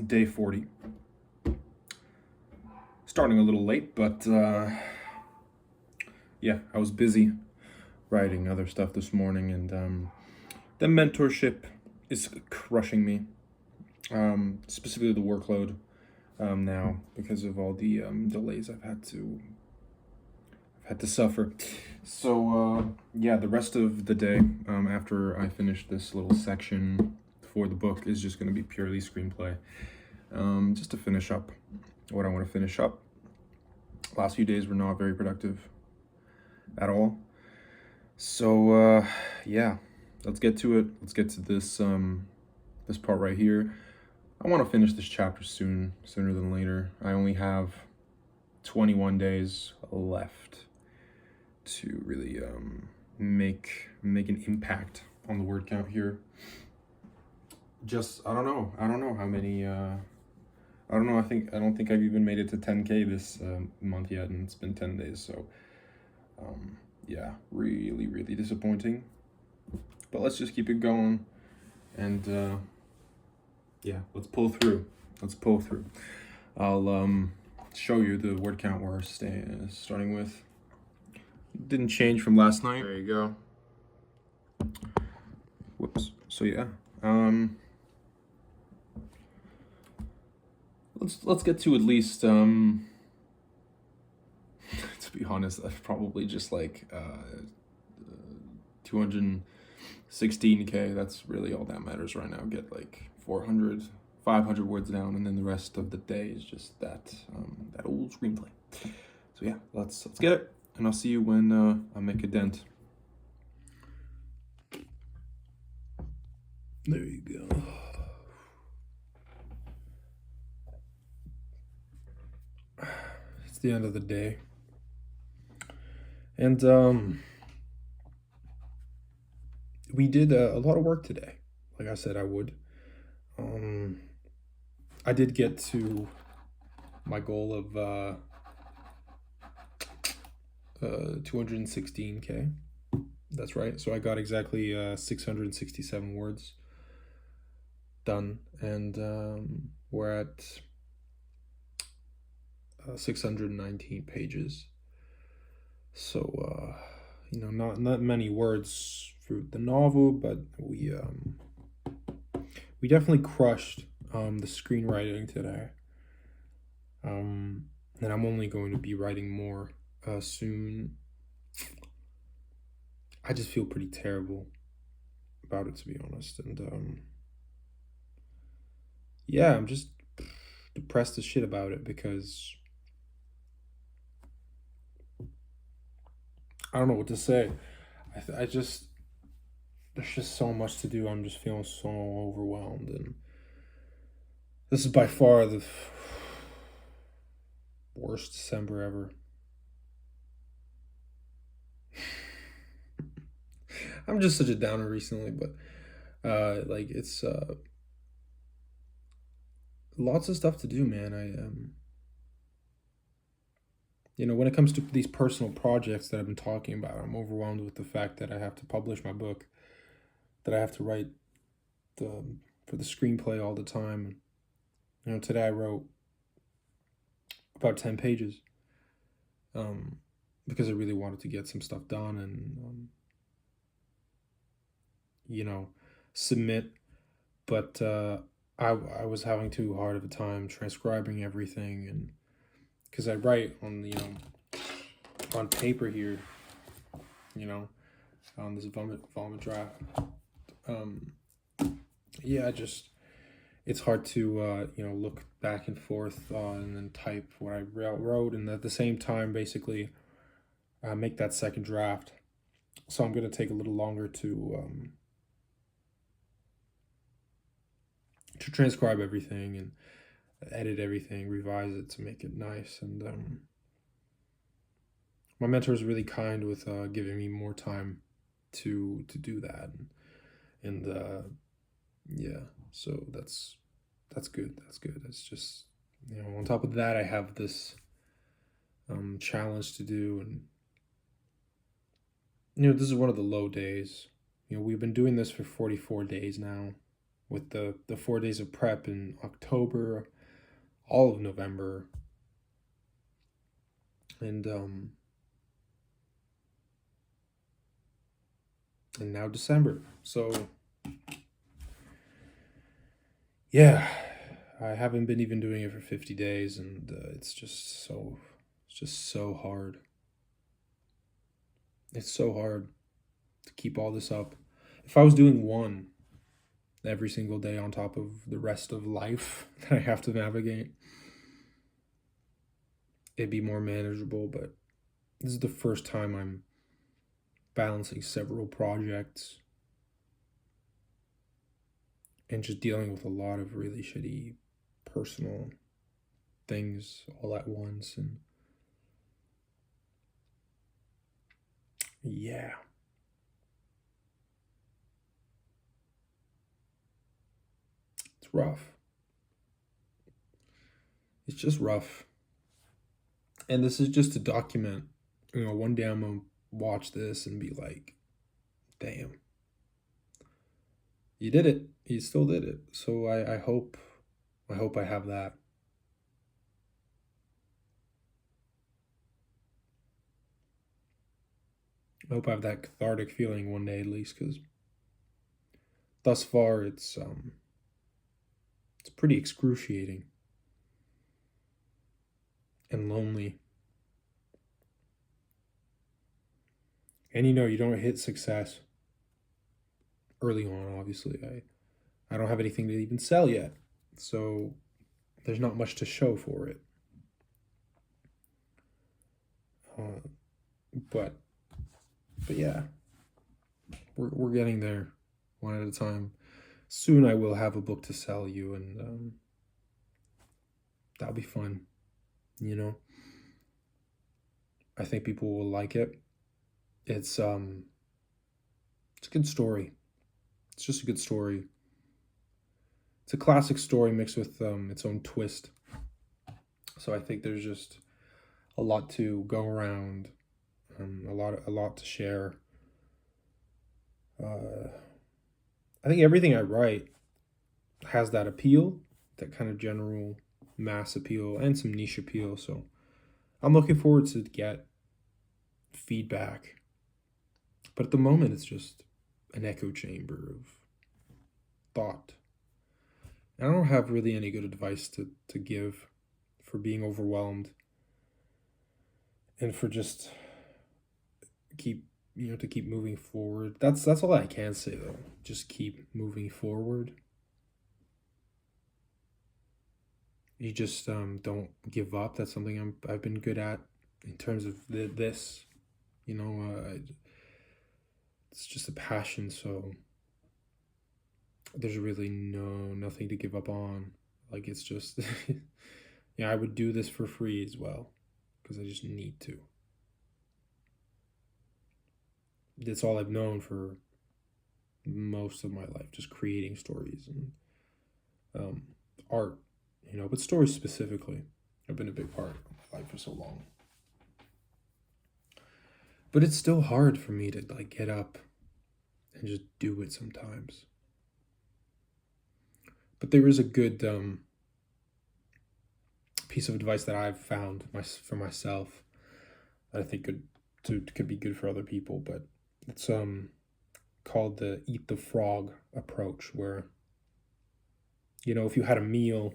day 40. Starting a little late, but yeah, I was busy writing other stuff this morning, and the mentorship is crushing me. Specifically the workload now because of all the delays I've had to suffer. So yeah, the rest of the day after I finish this little section for the book is just going to be purely screenplay, just to finish up what I want to finish up. Last few days were not very productive at all. So yeah, let's get to it. Let's get to this this part right here. I want to finish this chapter sooner than later. I only have 21 days left to really make an impact on the word count here. Just I don't know how many. I don't know. I don't think I've even made it to 10K this month yet, and it's been 10 days. So yeah, really disappointing. But let's just keep it going, and yeah, let's pull through. I'll show you the word count we're starting with. Didn't change from last night. There you go. Whoops. So yeah, let's get to at least to be honest, I've probably just like 216K. That's really all that matters right now. Get like 400, 500 words down, and then the rest of the day is just that that old screenplay. So yeah, let's get it, and I'll see you when I make a dent. There you go. It's the end of the day, and we did a lot of work today. Like I said I would. I did get to my goal of 216K. That's right. So I got exactly 667 words done, and we're at 619 pages. So you know, not many words for the novel, but we definitely crushed the screenwriting today. And I'm only going to be writing more soon. I just feel pretty terrible about it, to be honest, and yeah, I'm just depressed as shit about it because I don't know what to say. I just there's just so much to do. I'm just feeling so overwhelmed, and this is by far the worst December ever. I'm just such a downer recently, but like it's lots of stuff to do, man. You know, when it comes to these personal projects that I've been talking about, I'm overwhelmed with the fact that I have to publish my book, that I have to write for the screenplay all the time. You know, today I wrote about 10 pages because I really wanted to get some stuff done and you know, submit, but I was having too hard of a time transcribing everything, and because I write on on paper here, you know, on this vomit draft. Yeah, just it's hard to you know, look back and forth and then type what I wrote, and at the same time basically make that second draft. So I'm gonna take a little longer to transcribe everything and edit everything, revise it to make it nice. And my mentor is really kind with giving me more time to do that, and yeah, so that's good. It's just, you know, on top of that, I have this challenge to do, and you know, this is one of the low days. You know, we've been doing this for 44 days now, with the 4 days of prep in October, all of November, and now December. So yeah, I haven't been even doing it for 50 days, and it's just so hard. It's so hard to keep all this up. If I was doing one every single day on top of the rest of life that I have to navigate, it'd be more manageable. But this is the first time I'm balancing several projects and just dealing with a lot of really shitty personal things all at once. And yeah, it's rough. It's just rough. And this is just to document, one day I'm gonna watch this and be like, damn, you did it. You still did it. So I hope I have that. I hope I have that cathartic feeling one day at least, because thus far it's pretty excruciating and lonely. And you don't hit success early on, obviously. I don't have anything to even sell yet. So there's not much to show for it. But yeah, we're getting there one at a time. Soon I will have a book to sell you, and that'll be fun. I think people will like it. It's a good story. It's just a good story. It's a classic story mixed with its own twist. So I think there's just a lot to go around, a lot to share. I think everything I write has that appeal, that kind of general mass appeal and some niche appeal. So I'm looking forward to get feedback. But at the moment, it's just an echo chamber of thought. I don't have really any good advice to give for being overwhelmed and for just keep moving forward. That's all I can say though. Just keep moving forward. You just don't give up. That's something I've been good at in terms of this. It's just a passion. So there's really nothing to give up on. Like, it's just yeah, I would do this for free as well because I just need to. That's all I've known for most of my life, just creating stories and art, but stories specifically have been a big part of my life for so long. But it's still hard for me to get up and just do it sometimes. But there is a good piece of advice that I've found for myself that I think could be good for other people. But it's called the eat the frog approach, where if you had a meal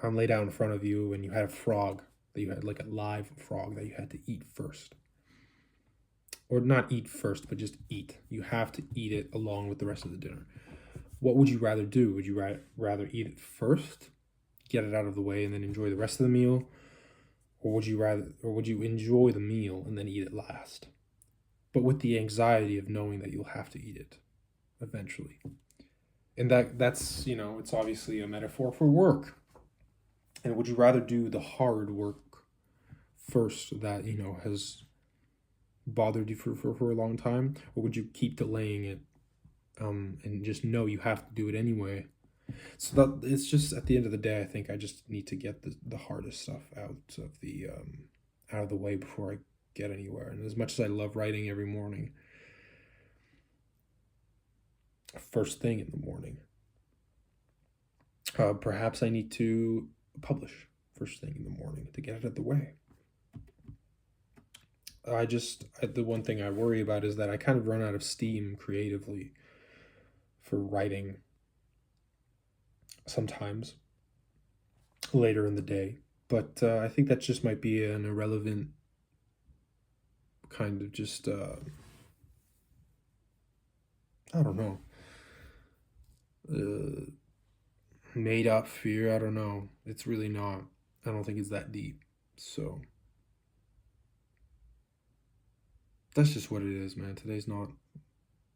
laid out in front of you and you had a frog that you had, like a live frog that you had to eat first, or not eat first, but just eat. You have to eat it along with the rest of the dinner. What would you rather do? Would you rather eat it first, get it out of the way, and then enjoy the rest of the meal? Or would you enjoy the meal and then eat it last? But with the anxiety of knowing that you'll have to eat it eventually. And that's, it's obviously a metaphor for work. And would you rather do the hard work first that, has bothered you for a long time? Or would you keep delaying it and just know you have to do it anyway? So that it's just, at the end of the day, I think I just need to get the hardest stuff out of the way before I get anywhere. And as much as I love writing every morning, first thing in the morning, Perhaps I need to publish first thing in the morning to get it out of the way. The one thing I worry about is that I kind of run out of steam creatively for writing sometimes later in the day. But I think that just might be an irrelevant kind of just, I don't know, uh, made up fear. I don't know. It's really not. I don't think it's that deep. So that's just what it is, man. Today's not,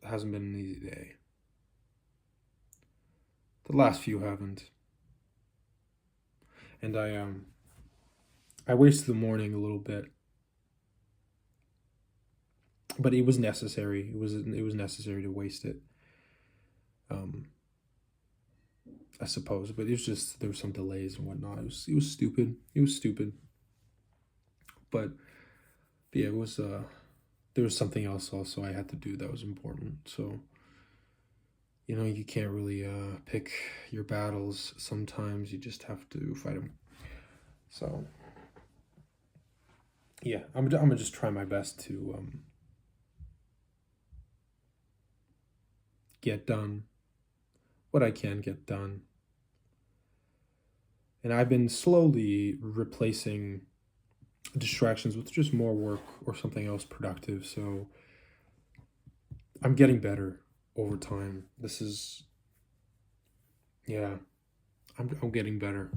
hasn't been an easy day. The last few haven't. And I wasted the morning a little bit, but it was necessary. It was necessary to waste it. Um, I suppose, but it was just there were some delays and whatnot. It was stupid. It was stupid. But yeah, it was there was something else also I had to do that was important. So you can't really pick your battles. Sometimes you just have to fight them. So yeah, I'm gonna just try my best to get done what I can get done. And I've been slowly replacing distractions with just more work or something else productive. So I'm getting better over time. This is, yeah, I'm getting better.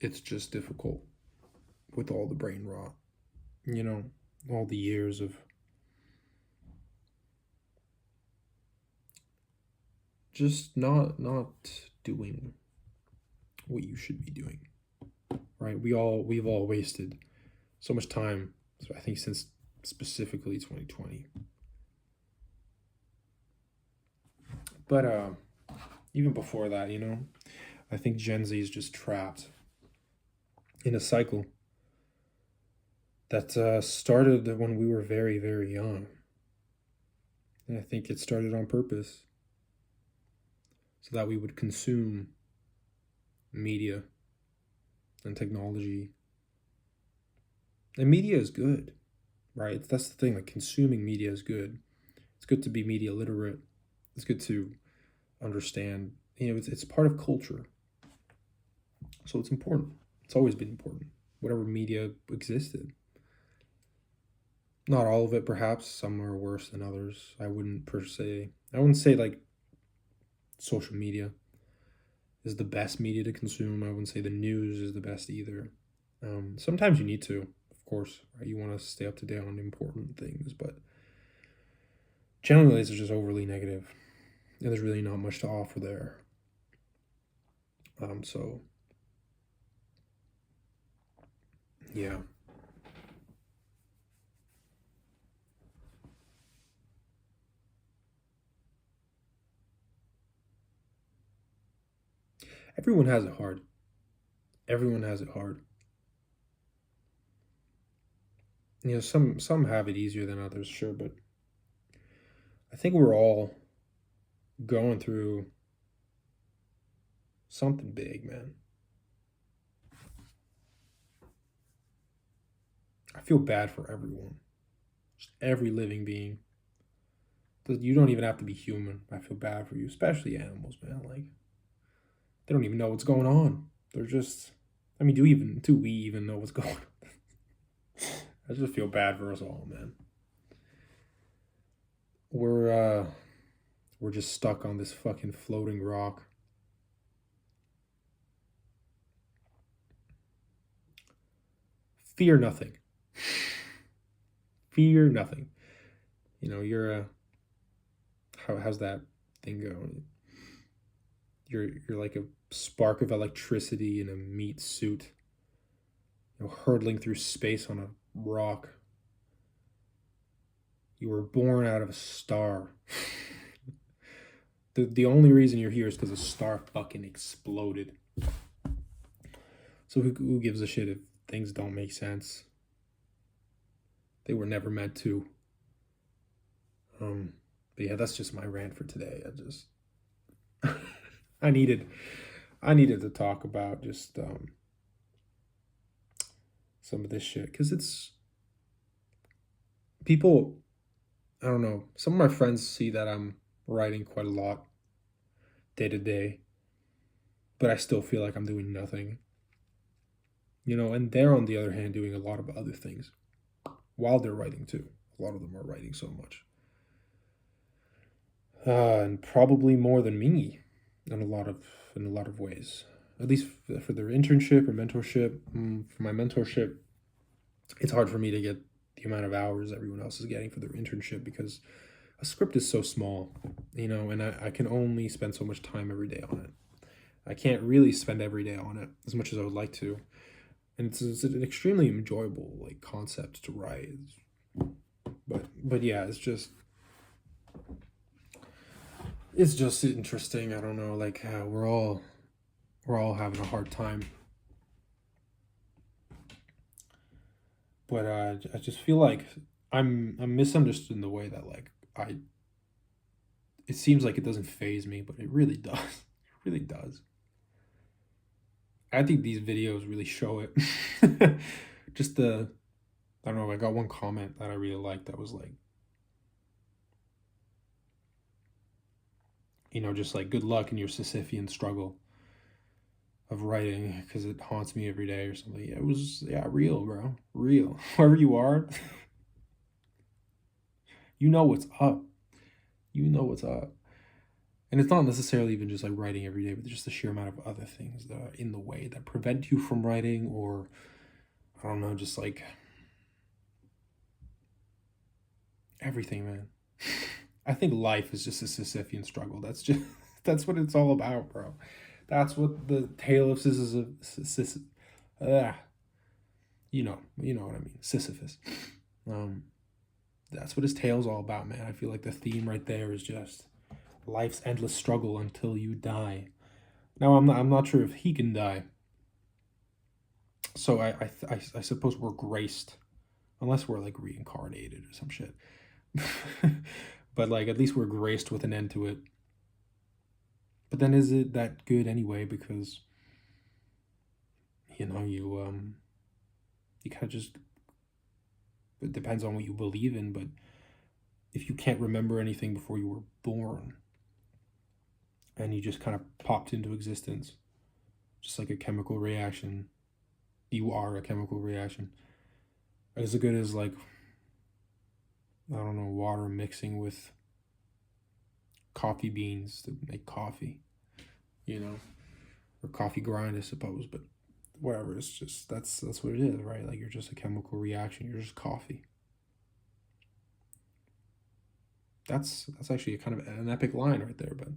It's just difficult with all the brain rot, you know, all the years of just not doing what you should be doing. Right? We've all wasted so much time. So I think since specifically 2020. But even before that, I think Gen Z is just trapped in a cycle that started when we were very, very young. And I think it started on purpose so that we would consume media and technology. And media is good, right? That's the thing, like consuming media is good. It's good to be media literate. It's good to understand, it's part of culture. So it's important. It's always been important. Whatever media existed. Not all of it, perhaps. Some are worse than others. I wouldn't say like social media is the best media to consume. I wouldn't say the news is the best either. Sometimes you need to, of course, right? You want to stay up to date on important things, but generally it's just overly negative, and there's really not much to offer there. So yeah. Everyone has it hard. Everyone has it hard. Some have it easier than others, sure, but I think we're all going through something big, man. I feel bad for everyone, just every living being. You don't even have to be human. I feel bad for you, especially animals, man. Like they don't even know what's going on. They're just. I mean, do we even know what's going on? I just feel bad for us all, man. We're just stuck on this fucking floating rock. Fear nothing. Fear nothing. You're a. How's that thing going? You're like a spark of electricity in a meat suit, hurtling through space on a rock. You were born out of a star. The only reason you're here is because a star fucking exploded. So who gives a shit if things don't make sense? They were never meant to. But yeah, that's just my rant for today. I needed to talk about just some of this shit because it's people. I don't know. Some of my friends see that I'm writing quite a lot day to day, but I still feel like I'm doing nothing. And they're on the other hand doing a lot of other things while they're writing too. A lot of them are writing so much, and probably more than me in a lot of ways. At least for their internship or mentorship. For my mentorship, it's hard for me to get the amount of hours everyone else is getting for their internship because a script is so small, and I can only spend so much time every day on it. I can't really spend every day on it as much as I would like to. And it's an extremely enjoyable like concept to write. But yeah, it's just interesting. I don't know, like we're all having a hard time. But I just feel like I'm misunderstood in the way that like it seems like it doesn't faze me, but it really does. It really does. I think these videos really show it. Just I don't know, I got one comment that I really liked that was like, just like good luck in your Sisyphean struggle of writing because it haunts me every day or something. It was, yeah, real, bro. Real. Whoever you are, you know what's up. You know what's up. And it's not necessarily even just like writing every day, but just the sheer amount of other things that are in the way that prevent you from writing, or I don't know, just like everything, man. I think life is just a Sisyphean struggle. That's what it's all about, bro. That's what the tale of Sisyphus. You know what I mean, Sisyphus. That's what his tale's all about, man. I feel like the theme right there is just life's endless struggle until you die. Now I'm not sure if he can die. So I suppose we're graced, unless we're like reincarnated or some shit. But like at least we're graced with an end to it. But then is it that good anyway? Because you kind of just, it depends on what you believe in. But if you can't remember anything before you were born, and you just kind of popped into existence, just like a chemical reaction, you are a chemical reaction. As good as like, I don't know, water mixing with coffee beans to make coffee, or coffee grind, I suppose. But whatever, it's just that's what it is, right? Like you're just a chemical reaction. You're just coffee. That's actually a kind of an epic line right there, but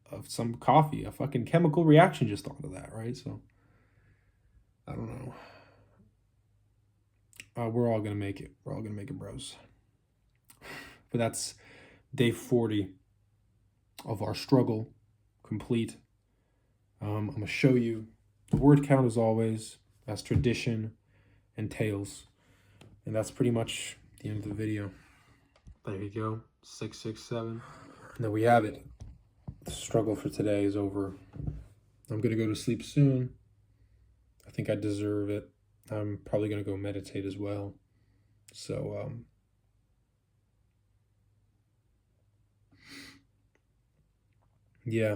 of some coffee, a fucking chemical reaction just onto that, right? So I don't know. We're all gonna make it. We're all gonna make it, bros. But that's day 40 of our struggle complete. I'm gonna show you the word count as always. That's tradition and tales, and that's pretty much the end of the video. There you go, 667. And there we have it. The struggle for today is over. I'm gonna go to sleep soon. I think I deserve it. I'm probably gonna go meditate as well. So yeah.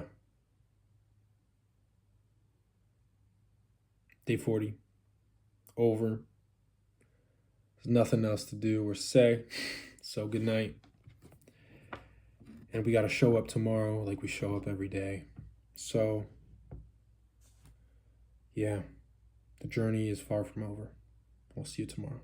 Day 40 over. There's nothing else to do or say. So good night. And we got to show up tomorrow like we show up every day. So yeah, the journey is far from over. I'll see you tomorrow.